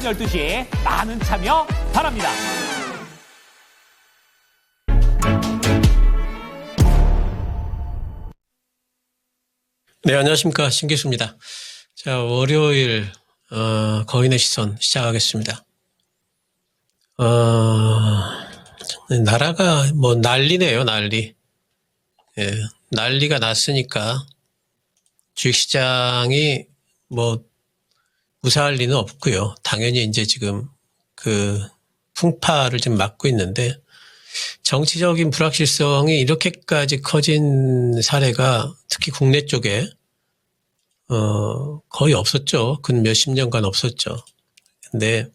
오전 12시 많은 참여 바랍니다. 네, 안녕하십니까. 신기수입니다. 자, 월요일, 거인의 시선 시작하겠습니다. 나라가 뭐 난리네요, 난리. 예, 난리가 났으니까 주식시장이 뭐 무사할 리는 없고요. 당연히 이제 지금 그 풍파를 좀 맞고 있는데 정치적인 불확실성이 이렇게까지 커진 사례가 특히 국내 쪽에 거의 없었죠. 근 몇십 년간 없었죠. 근데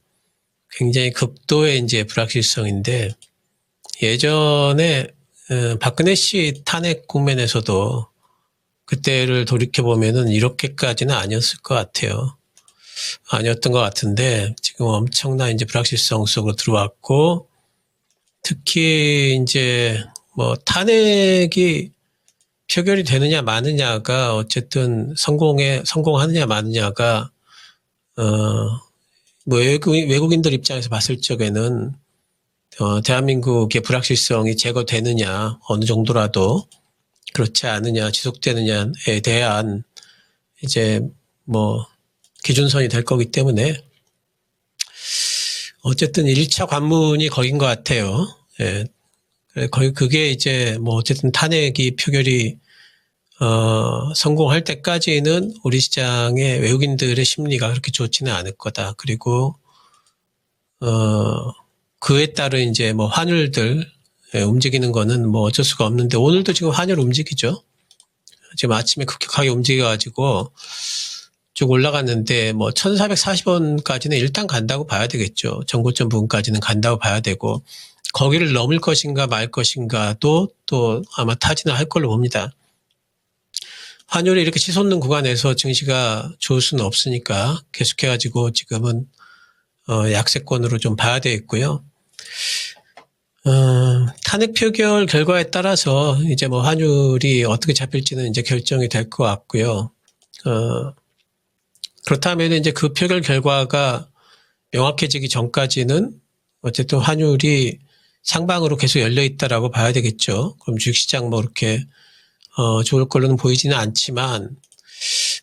굉장히 극도의 이제 불확실성인데 예전에 박근혜 씨 탄핵 국면에서도 그때를 돌이켜 보면은 이렇게까지는 아니었을 것 같아요. 아니었던 것 같은데 지금 엄청난 이제 불확실성 속으로 들어왔고 특히 이제 뭐 탄핵이 표결이 되느냐 마느냐가 어쨌든 성공하느냐 마느냐가 뭐 외국인들 입장에서 봤을 적에는 대한민국의 불확실성이 제거되느냐 어느 정도라도 그렇지 않느냐 지속되느냐에 대한 이제 뭐 기준선이 될 거기 때문에 어쨌든 1차 관문이 거긴 것 같아요. 예. 거의 그게 이제 뭐 어쨌든 탄핵이 표결이 성공할 때까지는 우리 시장의 외국인들의 심리가 그렇게 좋지는 않을 거다. 그리고 그에 따른 이제 뭐 환율들 움직이는 거는 뭐 어쩔 수가 없는데 오늘도 지금 환율 움직이죠. 지금 아침에 급격하게 움직여가지고 쭉 올라갔는데 뭐 1,440원까지는 일단 간다고 봐야 되겠죠. 전고점 부분까지는 간다고 봐야 되고 거기를 넘을 것인가 말 것인가도 또 아마 타진을 할 걸로 봅니다. 환율이 이렇게 치솟는 구간에서 증시가 좋을 수는 없으니까 계속해가지고 지금은 약세권으로 좀 봐야 되겠고요. 탄핵 표결 결과에 따라서 이제 뭐 환율이 어떻게 잡힐지는 이제 결정이 될 것 같고요. 그렇다면 이제 그 표결 결과가 명확해지기 전까지는 어쨌든 환율이 상방으로 계속 열려 있다라고 봐야 되겠죠. 그럼 주식시장 뭐 이렇게 좋을 걸로는 보이지는 않지만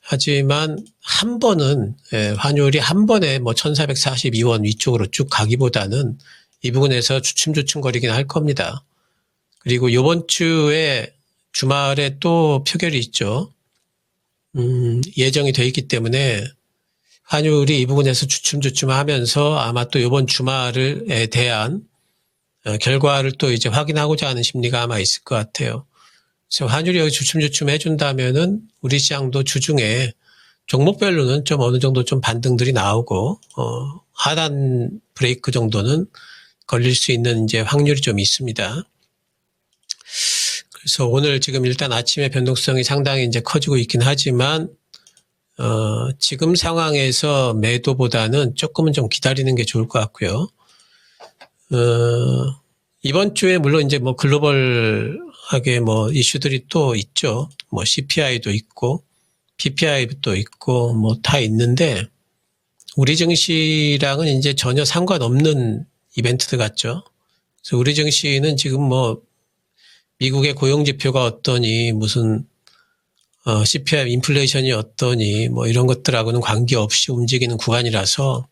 하지만 한 번은 환율이 한 번에 뭐 1,442원 위쪽으로 쭉 가기보다는 이 부분에서 주춤주춤거리긴 할 겁니다. 그리고 이번 주에 주말에 또 표결이 있죠. 예정이 돼 있기 때문에 환율이 이 부분에서 주춤주춤 하면서 아마 또 이번 주말에 대한 결과를 또 이제 확인하고자 하는 심리가 아마 있을 것 같아요. 그래서 환율이 여기 주춤주춤 해준다면은 우리 시장도 주중에 종목별로는 좀 어느 정도 좀 반등들이 나오고, 하단 브레이크 정도는 걸릴 수 있는 이제 확률이 좀 있습니다. 그래서 오늘 지금 일단 아침에 변동성이 상당히 이제 커지고 있긴 하지만, 지금 상황에서 매도보다는 조금은 좀 기다리는 게 좋을 것 같고요. 이번 주에 물론 이제 뭐 글로벌하게 뭐 이슈들이 또 있죠. 뭐 CPI도 있고, PPI도 있고, 뭐 다 있는데, 우리 증시랑은 이제 전혀 상관없는 이벤트들 같죠. 그래서 우리 증시는 지금 뭐 미국의 고용지표가 어떠니, 무슨 CPI 인플레이션이 어떠니 뭐 이런 것들하고는 관계없이 움직이는 구간이라서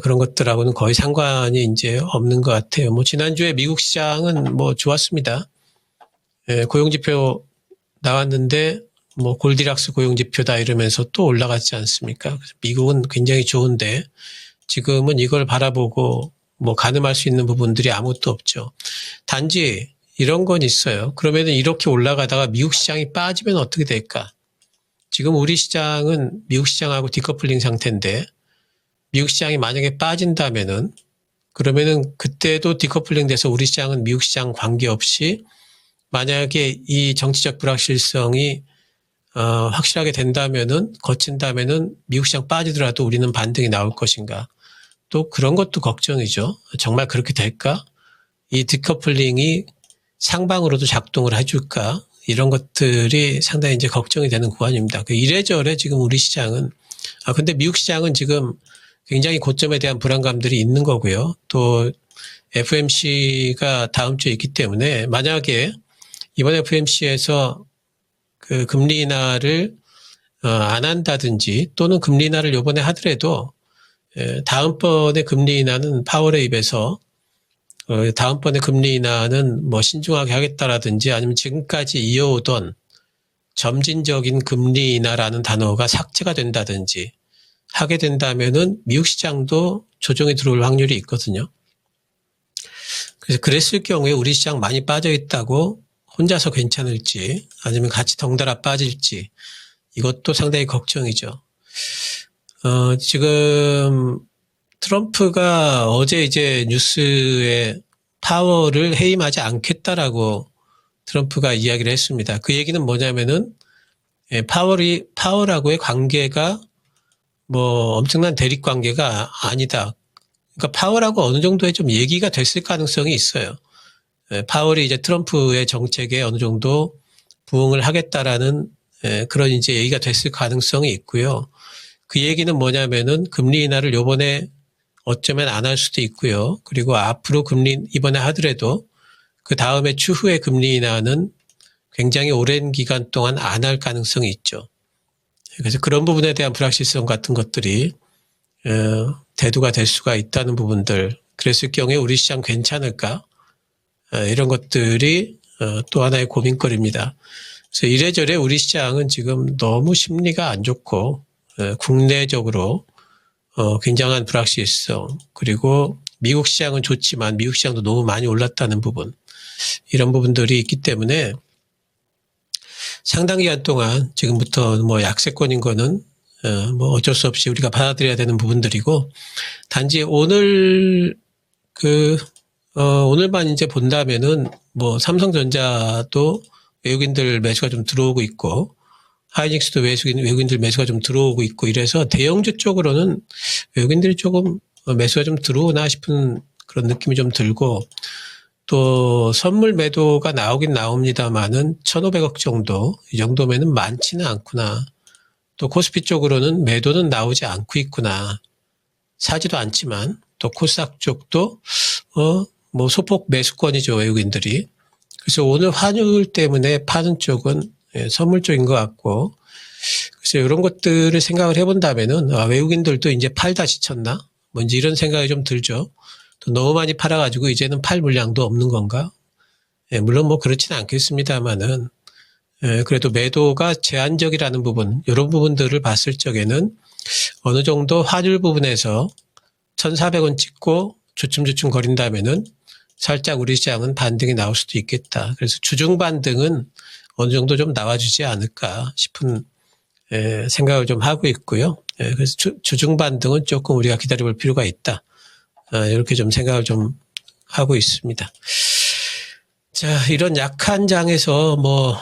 그런 것들하고는 거의 상관이 이제 없는 것 같아요. 뭐 지난주에 미국 시장은 뭐 좋았습니다. 고용지표 나왔는데 뭐 골디락스 고용지표다 이러면서 또 올라갔지 않습니까? 그래서 미국은 굉장히 좋은데 지금은 이걸 바라보고 뭐 가늠할 수 있는 부분들이 아무것도 없죠. 단지 이런 건 있어요. 그러면 이렇게 올라가다가 미국 시장이 빠지면 어떻게 될까? 지금 우리 시장은 미국 시장하고 디커플링 상태인데 미국 시장이 만약에 빠진다면은 그러면은 그때도 디커플링 돼서 우리 시장은 미국 시장 관계없이 만약에 이 정치적 불확실성이 확실하게 된다면은 거친다면은 미국 시장 빠지더라도 우리는 반등이 나올 것인가? 또 그런 것도 걱정이죠. 정말 그렇게 될까? 이 디커플링이 상방으로도 작동을 해줄까? 이런 것들이 상당히 이제 걱정이 되는 구간입니다. 이래저래 지금 우리 시장은, 근데 미국 시장은 지금 굉장히 고점에 대한 불안감들이 있는 거고요. 또 FOMC가 다음 주에 있기 때문에 만약에 이번 FOMC에서 그 금리 인하를 안 한다든지 또는 금리 인하를 요번에 하더라도 다음번에 금리 인하는 파월의 입에서 다음번에 금리 인하는 뭐 신중하게 하겠다라든지 아니면 지금까지 이어오던 점진적인 금리 인하라는 단어가 삭제가 된다든지 하게 된다면은 미국 시장도 조정에 들어올 확률이 있거든요. 그래서 그랬을 경우에 우리 시장 많이 빠져 있다고 혼자서 괜찮을지 아니면 같이 덩달아 빠질지 이것도 상당히 걱정이죠. 지금 트럼프가 어제 이제 뉴스에 파월을 해임하지 않겠다라고 트럼프가 이야기를 했습니다. 그 얘기는 뭐냐면은 파월하고의 관계가 뭐 엄청난 대립 관계가 아니다. 그러니까 파월하고 어느 정도의 좀 얘기가 됐을 가능성이 있어요. 파월이 이제 트럼프의 정책에 어느 정도 부응을 하겠다라는 그런 이제 얘기가 됐을 가능성이 있고요. 그 얘기는 뭐냐면은 금리 인하를 요번에 어쩌면 안 할 수도 있고요. 그리고 앞으로 금리 이번에 하더라도 그 다음에 추후에 금리 인하는 굉장히 오랜 기간 동안 안 할 가능성이 있죠. 그래서 그런 부분에 대한 불확실성 같은 것들이 대두가 될 수가 있다는 부분들. 그랬을 경우에 우리 시장 괜찮을까? 이런 것들이 또 하나의 고민거리입니다. 그래서 이래저래 우리 시장은 지금 너무 심리가 안 좋고 국내적으로 굉장한 불확실성 그리고 미국 시장은 좋지만 미국 시장도 너무 많이 올랐다는 부분 이런 부분들이 있기 때문에 상당 기간 동안 지금부터 뭐 약세권인 거는 뭐 어쩔 수 없이 우리가 받아들여야 되는 부분들이고 단지 오늘 오늘만 이제 본다면은 뭐 삼성전자도 외국인들 매수가 좀 들어오고 있고 하이닉스도 외국인들 매수가 좀 들어오고 있고 이래서 대형주 쪽으로는 외국인들이 조금 매수가 좀 들어오나 싶은 그런 느낌이 좀 들고 또 선물 매도가 나오긴 나옵니다만은 1,500억 정도 이 정도면은 많지는 않구나. 또 코스피 쪽으로는 매도는 나오지 않고 있구나. 사지도 않지만 또 코스닥 쪽도 뭐 소폭 매수권이죠 외국인들이. 그래서 오늘 환율 때문에 파는 쪽은 선물 쪽인 것 같고 그래서 이런 것들을 생각을 해본다면은 외국인들도 이제 팔다 지쳤나? 뭔지 이런 생각이 좀 들죠. 또 너무 많이 팔아가지고 이제는 팔 물량도 없는 건가? 물론 뭐 그렇지는 않겠습니다만은 그래도 매도가 제한적이라는 부분 이런 부분들을 봤을 적에는 어느 정도 환율 부분에서 1,400원 찍고 주춤주춤 거린다면은 살짝 우리 시장은 반등이 나올 수도 있겠다. 그래서 주중 반등은 어느 정도 좀 나와주지 않을까 싶은 생각을 좀 하고 있고요. 그래서 주중 반등은 조금 우리가 기다려볼 필요가 있다. 이렇게 좀 생각을 좀 하고 있습니다. 자, 이런 약한 장에서 뭐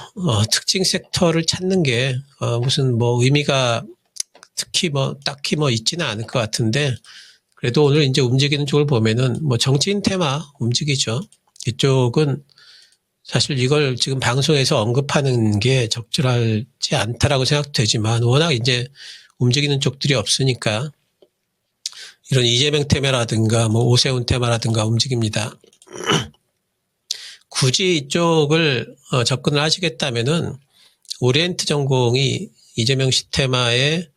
특징 섹터를 찾는 게 무슨 뭐 의미가 특히 뭐 딱히 뭐 있지는 않을 것 같은데 그래도 오늘 이제 움직이는 쪽을 보면은 뭐 정치인 테마 움직이죠. 이쪽은 사실 이걸 지금 방송에서 언급하는 게 적절하지 않다라고 생각되지만 워낙 이제 움직이는 쪽들이 없으니까 이런 이재명 테마라든가 뭐 오세훈 테마라든가 움직입니다. 굳이 이쪽을 접근을 하시겠다면은 오리엔트 전공이 이재명 씨 테마의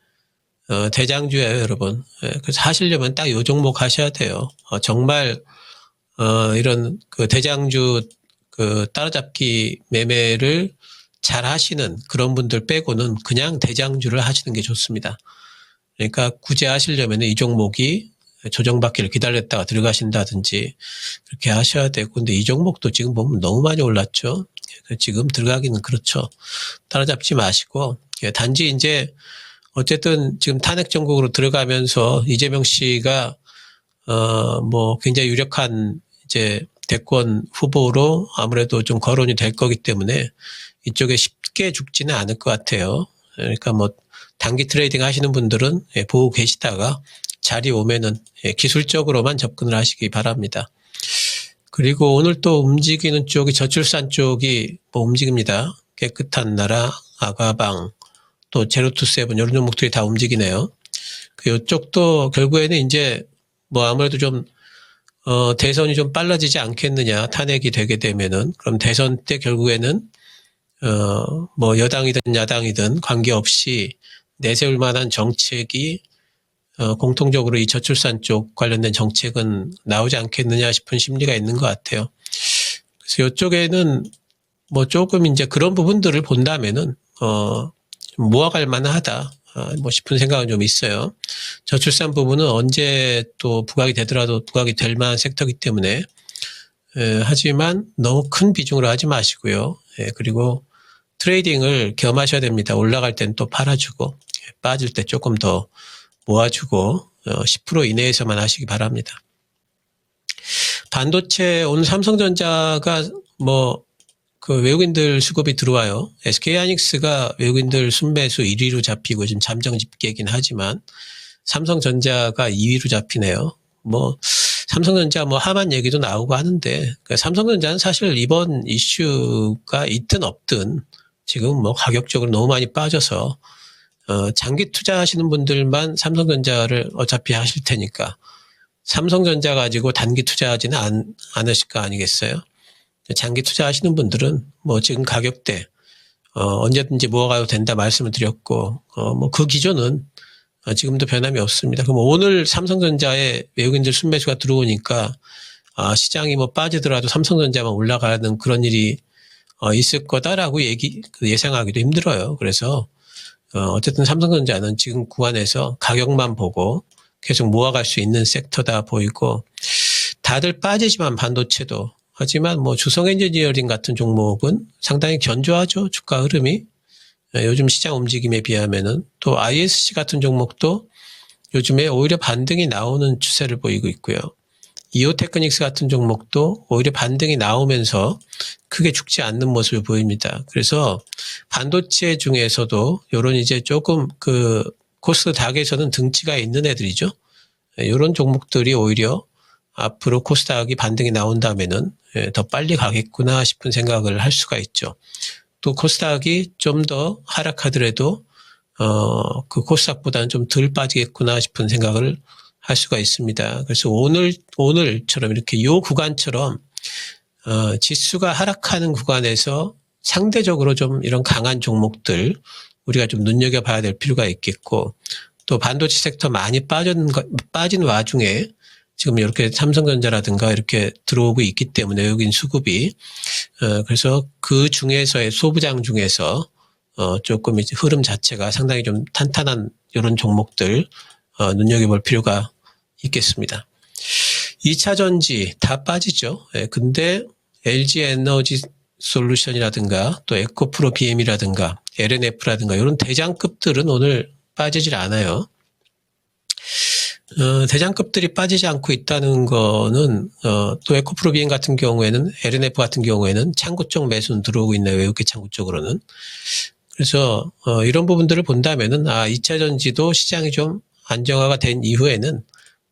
대장주예요, 여러분. 그래서 하시려면 딱 요 종목 하셔야 돼요. 정말 이런 그 대장주 그 따라잡기 매매를 잘 하시는 그런 분들 빼고는 그냥 대장주를 하시는 게 좋습니다. 그러니까 굳이 하시려면 이 종목이 조정받기를 기다렸다가 들어가신다든지 그렇게 하셔야 되고 근데 이 종목도 지금 보면 너무 많이 올랐죠. 지금 들어가기는 그렇죠. 따라잡지 마시고 단지 이제 어쨌든 지금 탄핵 정국으로 들어가면서 이재명 씨가 뭐 굉장히 유력한 이제 대권 후보로 아무래도 좀 거론이 될 거기 때문에 이쪽에 쉽게 죽지는 않을 것 같아요. 그러니까 뭐 단기 트레이딩 하시는 분들은 보고 계시다가 자리 오면은 기술적으로만 접근을 하시기 바랍니다. 그리고 오늘 또 움직이는 쪽이 저출산 쪽이 뭐 움직입니다. 깨끗한 나라, 아가방, 또 제로투세븐 이런 종목들이 다 움직이네요. 그 이쪽도 결국에는 이제 뭐 아무래도 좀 대선이 좀 빨라지지 않겠느냐, 탄핵이 되게 되면은. 그럼 대선 때 결국에는 뭐 여당이든 야당이든 관계없이 내세울 만한 정책이 공통적으로 이 저출산 쪽 관련된 정책은 나오지 않겠느냐 싶은 심리가 있는 것 같아요. 그래서 이쪽에는 뭐 조금 이제 그런 부분들을 본다면은 좀 모아갈 만하다 뭐 싶은 생각은 좀 있어요. 저출산 부분은 언제 또 부각이 되더라도 부각이 될 만한 섹터이기 때문에 하지만 너무 큰 비중으로 하지 마시고요. 그리고 트레이딩을 겸하셔야 됩니다. 올라갈 땐 또 팔아주고 빠질 때 조금 더 모아주고 10% 이내에서만 하시기 바랍니다. 반도체 오늘 삼성전자가 뭐 그 외국인들 수급이 들어와요. SK하이닉스가 외국인들 순매수 1위로 잡히고 지금 잠정 집계이긴 하지만 삼성전자가 2위로 잡히네요. 뭐 삼성전자 뭐 하만 얘기도 나오고 하는데 그러니까 삼성전자는 사실 이번 이슈가 있든 없든 지금 뭐 가격적으로 너무 많이 빠져서 장기 투자하시는 분들만 삼성전자를 어차피 하실 테니까 삼성전자 가지고 단기 투자하지는 않으실 거 아니겠어요? 장기 투자하시는 분들은 뭐 지금 가격대 언제든지 모아가도 된다 말씀을 드렸고 뭐 그 기조는 지금도 변함이 없습니다. 그럼 오늘 삼성전자에 외국인들 순매수가 들어오니까 시장이 뭐 빠지더라도 삼성전자만 올라가는 그런 일이 있을 거다라고 예상하기도 힘들어요. 그래서 어쨌든 삼성전자는 지금 구간에서 가격만 보고 계속 모아갈 수 있는 섹터다 보이고 다들 빠지지만 반도체도 하지만 뭐 주성 엔지니어링 같은 종목은 상당히 견조하죠. 주가 흐름이. 요즘 시장 움직임에 비하면은 또 ISC 같은 종목도 요즘에 오히려 반등이 나오는 추세를 보이고 있고요. 이오테크닉스 같은 종목도 오히려 반등이 나오면서 크게 죽지 않는 모습을 보입니다. 그래서 반도체 중에서도 요런 이제 조금 그 코스닥에서는 등치가 있는 애들이죠. 요런 종목들이 오히려 앞으로 코스닥이 반등이 나온다면은 더 빨리 가겠구나 싶은 생각을 할 수가 있죠. 또 코스닥이 좀 더 하락하더라도 그 코스닥보다는 좀 덜 빠지겠구나 싶은 생각을 할 수가 있습니다. 그래서 오늘처럼 이렇게 요 구간처럼 지수가 하락하는 구간에서 상대적으로 좀 이런 강한 종목들 우리가 좀 눈여겨봐야 될 필요가 있겠고 또 반도체 섹터 많이 빠진 와중에 지금 이렇게 삼성전자라든가 이렇게 들어오고 있기 때문에 외국인 수급이 그래서 그 중에서의 소부장 중에서 조금 이제 흐름 자체가 상당히 좀 탄탄한 이런 종목들 눈여겨볼 필요가 있겠습니다. 2차 전지 다 빠지죠. 근데 LG 에너지 솔루션이라든가 또 에코프로 BM이라든가 LNF라든가 이런 대장급들은 오늘 빠지질 않아요. 대장급들이 빠지지 않고 있다는 거는 또 에코프로 BM 같은 경우에는 LNF 같은 경우에는 창구 쪽 매수는 들어오고 있네요. 외국계 창구 쪽으로는. 그래서 이런 부분들을 본다면은 2차 전지도 시장이 좀 안정화가 된 이후에는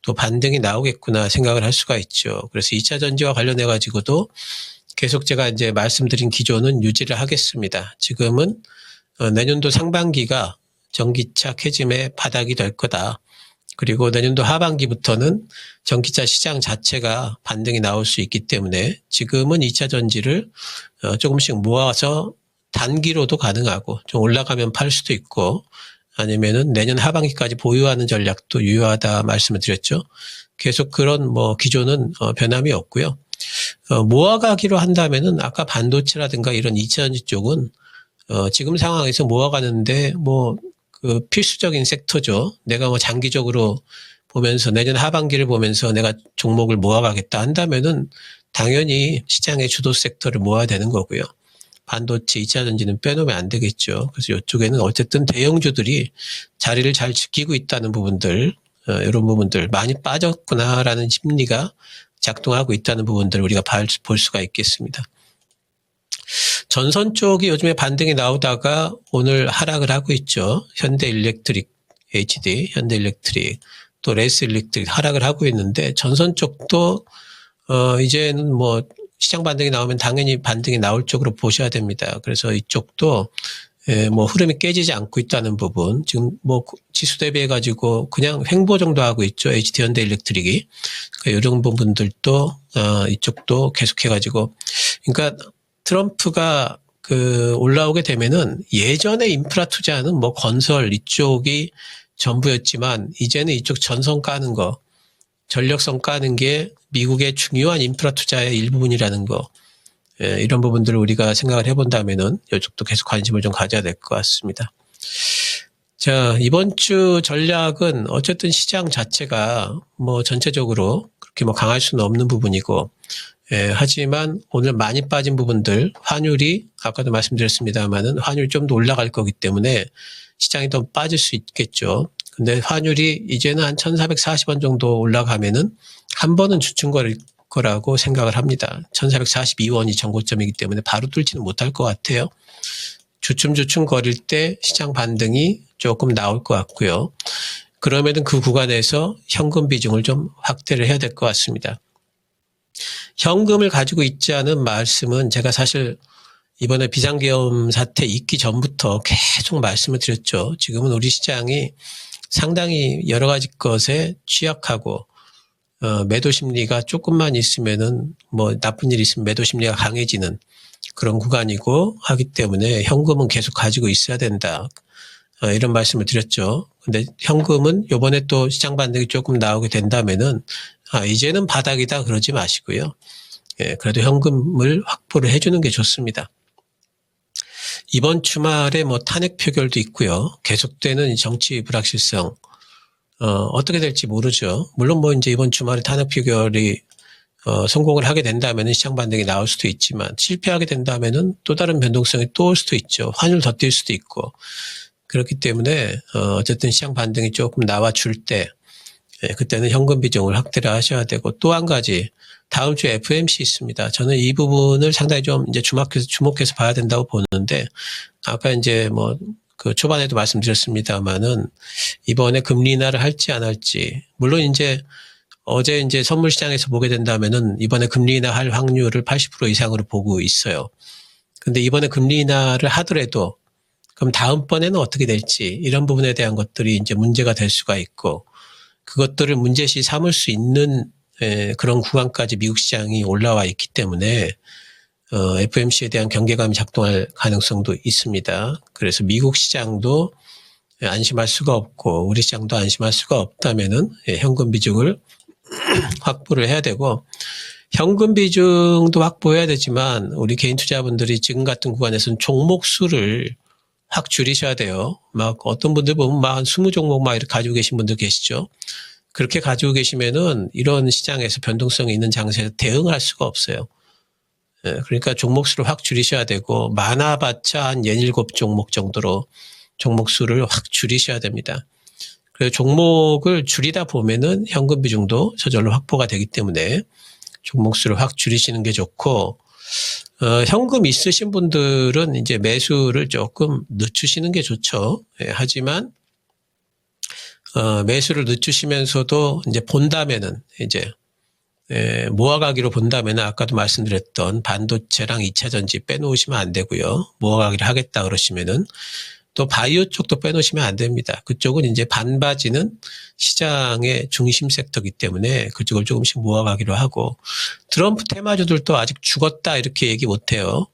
또 반등이 나오겠구나 생각을 할 수가 있죠. 그래서 2차 전지와 관련해 가지고도 계속 제가 이제 말씀드린 기조는 유지를 하겠습니다. 지금은 내년도 상반기가 전기차 캐즘의 바닥이 될 거다. 그리고 내년도 하반기부터는 전기차 시장 자체가 반등이 나올 수 있기 때문에 지금은 2차 전지를 조금씩 모아서 단기로도 가능하고 좀 올라가면 팔 수도 있고 아니면은 내년 하반기까지 보유하는 전략도 유효하다 말씀을 드렸죠. 계속 그런 뭐 기조는 변함이 없고요. 모아가기로 한다면은 아까 반도체라든가 이런 2차 전지 쪽은 지금 상황에서 모아가는데 뭐 그 필수적인 섹터죠. 내가 뭐 장기적으로 보면서 내년 하반기를 보면서 내가 종목을 모아가겠다 한다면은 당연히 시장의 주도 섹터를 모아야 되는 거고요. 반도체 2차 전지는 빼놓으면 안 되겠죠. 그래서 이쪽에는 어쨌든 대형주들이 자리를 잘 지키고 있다는 부분들, 이런 부분들 많이 빠졌구나라는 심리가 작동하고 있다는 부분들을 우리가 볼 수가 있겠습니다. 전선 쪽이 요즘에 반등이 나오다가 오늘 하락을 하고 있죠. 현대일렉트릭 HD, 현대일렉트릭, 또 레스일렉트릭 하락을 하고 있는데 전선 쪽도 이제는 뭐 시장 반등이 나오면 당연히 반등이 나올 쪽으로 보셔야 됩니다. 그래서 이쪽도 뭐 흐름이 깨지지 않고 있다는 부분, 지금 뭐 지수 대비해 가지고 그냥 횡보 정도 하고 있죠. HD 현대일렉트릭이. 그러니까 이런 부분들도 이쪽도 계속해 가지고, 그러니까 트럼프가 올라오게 되면은 예전에 인프라 투자는 뭐 건설 이쪽이 전부였지만 이제는 이쪽 전선 까는 거, 전력선 까는 게 미국의 중요한 인프라 투자의 일부분이라는 거. 이런 부분들을 우리가 생각을 해본다면은 이쪽도 계속 관심을 좀 가져야 될 것 같습니다. 자, 이번 주 전략은 어쨌든 시장 자체가 뭐 전체적으로 그렇게 뭐 강할 수는 없는 부분이고, 하지만 오늘 많이 빠진 부분들, 환율이 아까도 말씀드렸습니다만은 환율이 좀 더 올라갈 거기 때문에 시장이 더 빠질 수 있겠죠. 근데 환율이 이제는 한 1,440원 정도 올라가면은 한 번은 주춤거릴 거라고 생각을 합니다. 1,442원이 전고점이기 때문에 바로 뚫지는 못할 것 같아요. 주춤주춤 거릴 때 시장 반등이 조금 나올 것 같고요. 그러면은 그 구간에서 현금 비중을 좀 확대를 해야 될 것 같습니다. 현금을 가지고 있지 않은 말씀은 제가 사실 이번에 비상계엄 사태 있기 전부터 계속 말씀을 드렸죠. 지금은 우리 시장이 상당히 여러 가지 것에 취약하고 매도 심리가 조금만 있으면은 뭐 나쁜 일이 있으면 매도 심리가 강해지는 그런 구간이고 하기 때문에 현금은 계속 가지고 있어야 된다. 이런 말씀을 드렸죠. 근데 현금은 요번에 또 시장 반등이 조금 나오게 된다면은 이제는 바닥이다 그러지 마시고요. 그래도 현금을 확보를 해주는 게 좋습니다. 이번 주말에 뭐 탄핵 표결도 있고요. 계속되는 정치 불확실성. 어떻게 될지 모르죠. 물론 뭐 이제 이번 주말에 탄핵 표결이 성공을 하게 된다면 시장 반등이 나올 수도 있지만 실패하게 된다면은 또 다른 변동성이 또 올 수도 있죠. 환율 더 뛸 수도 있고. 그렇기 때문에 어쨌든 시장 반등이 조금 나와줄 때 그때는 현금 비중을 확대를 하셔야 되고, 또 한 가지 다음 주에 FOMC 있습니다. 저는 이 부분을 상당히 좀 이제 주목해서 봐야 된다고 보는데, 아까 이제 뭐 초반에도 말씀드렸습니다만은 이번에 금리 인하를 할지 안 할지, 물론 이제 어제 이제 선물 시장에서 보게 된다면은 이번에 금리 인하할 확률을 80% 이상으로 보고 있어요. 근데 이번에 금리 인하를 하더라도 그럼 다음번에는 어떻게 될지, 이런 부분에 대한 것들이 이제 문제가 될 수가 있고, 그것들을 문제시 삼을 수 있는 그런 구간까지 미국 시장이 올라와 있기 때문에 FOMC에 대한 경계감이 작동할 가능성도 있습니다. 그래서 미국 시장도 안심할 수가 없고 우리 시장도 안심할 수가 없다면은 현금 비중을 확보를 해야 되고, 현금 비중도 확보해야 되지만 우리 개인 투자분들이 지금 같은 구간에서는 종목 수를 확 줄이셔야 돼요. 막 어떤 분들 보면 막 한 20종목 막 이렇게 가지고 계신 분들 계시죠. 그렇게 가지고 계시면은 이런 시장에서 변동성이 있는 장세에 대응할 수가 없어요. 그러니까 종목 수를 확 줄이셔야 되고, 많아봤자 한 17종목 정도로 종목 수를 확 줄이셔야 됩니다. 그래서 종목을 줄이다 보면은 현금 비중도 저절로 확보가 되기 때문에 종목 수를 확 줄이시는 게 좋고, 현금 있으신 분들은 이제 매수를 조금 늦추시는 게 좋죠. 하지만 매수를 늦추시면서도 이제 본다면은 이제 모아가기로 본다면은 아까도 말씀드렸던 반도체랑 2차 전지 빼놓으시면 안 되고요. 모아가기를 하겠다 그러시면은 또 바이오 쪽도 빼놓으시면 안 됩니다. 그쪽은 이제 반바지는 시장의 중심 섹터이기 때문에 그쪽을 조금씩 모아가기로 하고, 트럼프 테마주들도 아직 죽었다 이렇게 얘기 못해요.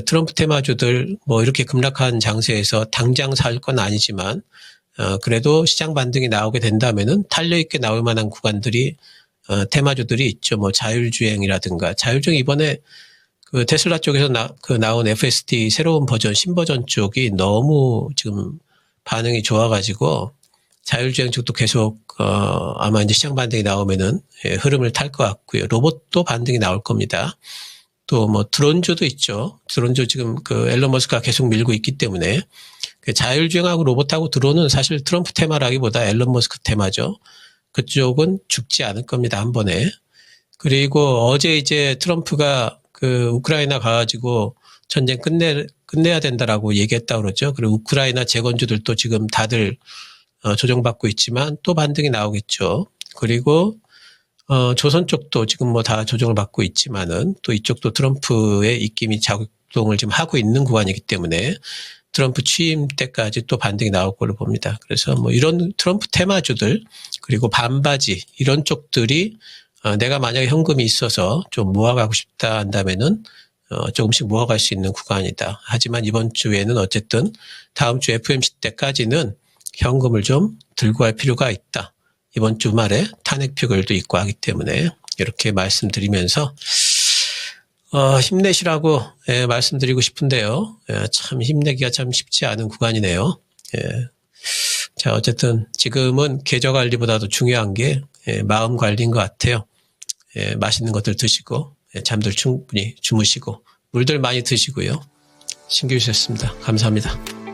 트럼프 테마주들 뭐 이렇게 급락한 장세에서 당장 살 건 아니지만 그래도 시장 반등이 나오게 된다면은 탄력 있게 나올 만한 구간들이 테마주들이 있죠. 뭐 자율주행이라든가, 자율주행 이번에 그 테슬라 쪽에서 나온 FSD 새로운 버전, 신버전 쪽이 너무 지금 반응이 좋아가지고 자율주행 쪽도 계속 아마 이제 시장 반등이 나오면은 흐름을 탈 것 같고요. 로봇도 반등이 나올 겁니다. 또 뭐 드론주도 있죠. 드론주 지금 그 앨런 머스크가 계속 밀고 있기 때문에 그 자율주행하고 로봇하고 드론은 사실 트럼프 테마라기보다 앨런 머스크 테마죠. 그쪽은 죽지 않을 겁니다, 한 번에. 그리고 어제 이제 트럼프가 그 우크라이나 가가지고 전쟁 끝내야 된다라고 얘기했다고 그러죠. 그리고 우크라이나 재건주들도 지금 다들 조정받고 있지만 또 반등이 나오겠죠. 그리고 조선 쪽도 지금 뭐 다 조정을 받고 있지만은 또 이쪽도 트럼프의 입김이 작동을 지금 하고 있는 구간이기 때문에 트럼프 취임 때까지 또 반등이 나올 걸로 봅니다. 그래서 뭐 이런 트럼프 테마주들 그리고 반바지 이런 쪽들이 내가 만약에 현금이 있어서 좀 모아가고 싶다 한다면은 조금씩 모아갈 수 있는 구간이다. 하지만 이번 주에는 어쨌든 다음 주 FOMC 때까지는 현금을 좀 들고 갈 필요가 있다. 이번 주말에 탄핵 표결도 있고 하기 때문에 이렇게 말씀드리면서 힘내시라고 말씀드리고 싶은데요. 참 힘내기가 참 쉽지 않은 구간이네요. 자, 어쨌든 지금은 계좌 관리보다도 중요한 게 마음 관리인 것 같아요. 맛있는 것들 드시고 잠들 충분히 주무시고 물들 많이 드시고요. 신규 주셨습니다. 감사합니다.